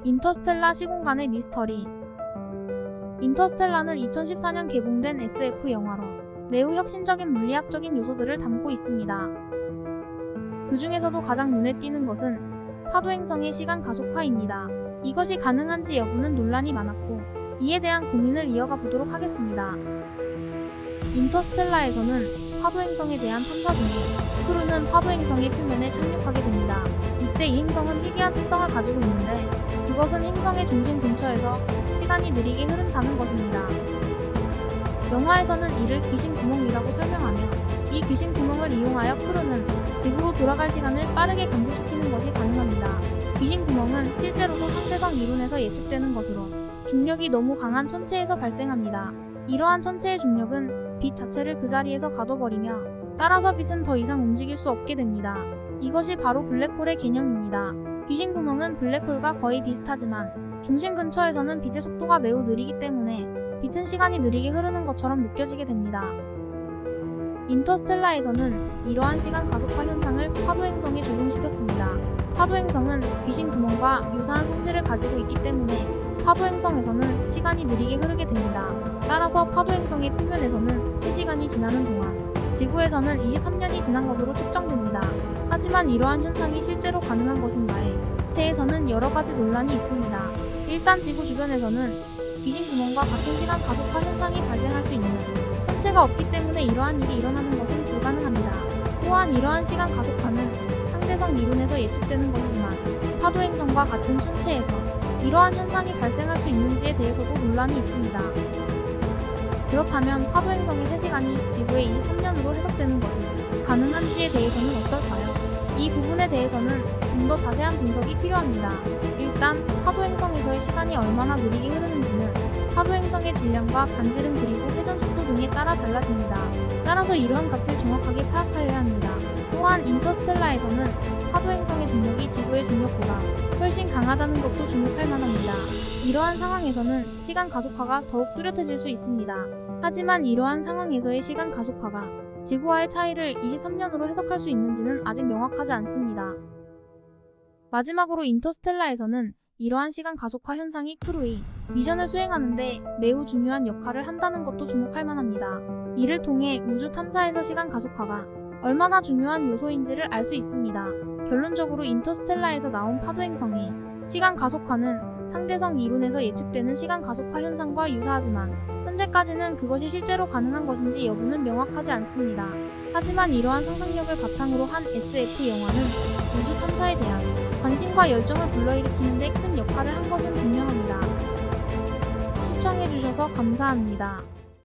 인터스텔라 시공간의 미스터리. 인터스텔라는 2014년 개봉된 SF 영화로 매우 혁신적인 물리학적인 요소들을 담고 있습니다. 그 중에서도 가장 눈에 띄는 것은 파도행성의 시간 가속화입니다. 이것이 가능한지 여부는 논란이 많았고 이에 대한 고민을 이어가 보도록 하겠습니다. 인터스텔라에서는 파도행성에 대한 탐사 중에 크루는 파도행성의 표면에 착륙하게 됩니다. 이때 이 행성은 희귀한 특성을 가지고 있는데 그것은 행성의 중심 근처에서 시간이 느리게 흐른다는 것입니다. 영화에서는 이를 귀신 구멍이라고 설명하며 이 귀신 구멍을 이용하여 크루는 지구로 돌아갈 시간을 빠르게 감소시키는 것이 가능합니다. 귀신 구멍은 실제로도 상대성 이론에서 예측되는 것으로 중력이 너무 강한 천체에서 발생합니다. 이러한 천체의 중력은 빛 자체를 그 자리에서 가둬버리며 따라서 빛은 더 이상 움직일 수 없게 됩니다. 이것이 바로 블랙홀의 개념입니다. 귀신 구멍은 블랙홀과 거의 비슷하지만 중심 근처에서는 빛의 속도가 매우 느리기 때문에 빛은 시간이 느리게 흐르는 것처럼 느껴지게 됩니다. 인터스텔라에서는 이러한 시간 가속화 현상을 파도행성에 적용시켰습니다. 파도행성은 귀신 구멍과 유사한 성질을 가지고 있기 때문에 파도행성에서는 시간이 느리게 흐르게 됩니다. 따라서 파도행성의 표면에서는 3시간이 지나는 동안 지구에서는 23년이 지난 것으로 측정됩니다. 하지만 이러한 현상이 실제로 가능한 것인가에 대해서는 여러 가지 논란이 있습니다. 일단 지구 주변에서는 귀신 구멍과 같은 시간 가속화 현상이 발생할 수 있는 천체가 없기 때문에 이러한 일이 일어나는 것은 불가능합니다. 또한 이러한 시간 가속화는 상대성 이론에서 예측되는 것이지만 파도행성과 같은 천체에서 이러한 현상이 발생할 수 있는지에 대해서도 논란이 있습니다. 그렇다면 파도행성의 3시간이 지구의 23년으로 해석되는 것이 가능한지에 대해서는 어떨까요? 이 부분에 대해서는 좀 더 자세한 분석이 필요합니다. 일단 파도행성에서의 시간이 얼마나 느리게 흐르는지는 파도행성의 질량과 반지름 그리고 회전 속도 등에 따라 달라집니다. 따라서 이러한 값을 정확하게 파악하여야 합니다. 또한 인터스텔라에서는 파도행성의 중력이 지구의 중력보다 훨씬 강하다는 것도 주목할 만합니다. 이러한 상황에서는 시간 가속화가 더욱 뚜렷해질 수 있습니다. 하지만 이러한 상황에서의 시간 가속화가 지구와의 차이를 23년으로 해석할 수 있는지는 아직 명확하지 않습니다. 마지막으로 인터스텔라에서는 이러한 시간 가속화 현상이 크루의 미션을 수행하는데 매우 중요한 역할을 한다는 것도 주목할 만합니다. 이를 통해 우주 탐사에서 시간 가속화가 얼마나 중요한 요소인지를 알 수 있습니다. 결론적으로 인터스텔라에서 나온 파도행성의 시간 가속화는 상대성 이론에서 예측되는 시간 가속화 현상과 유사하지만 현재까지는 그것이 실제로 가능한 것인지 여부는 명확하지 않습니다. 하지만 이러한 상상력을 바탕으로 한 SF 영화는 우주 탐사에 대한 관심과 열정을 불러일으키는 데 큰 역할을 한 것은 분명합니다. 시청해주셔서 감사합니다.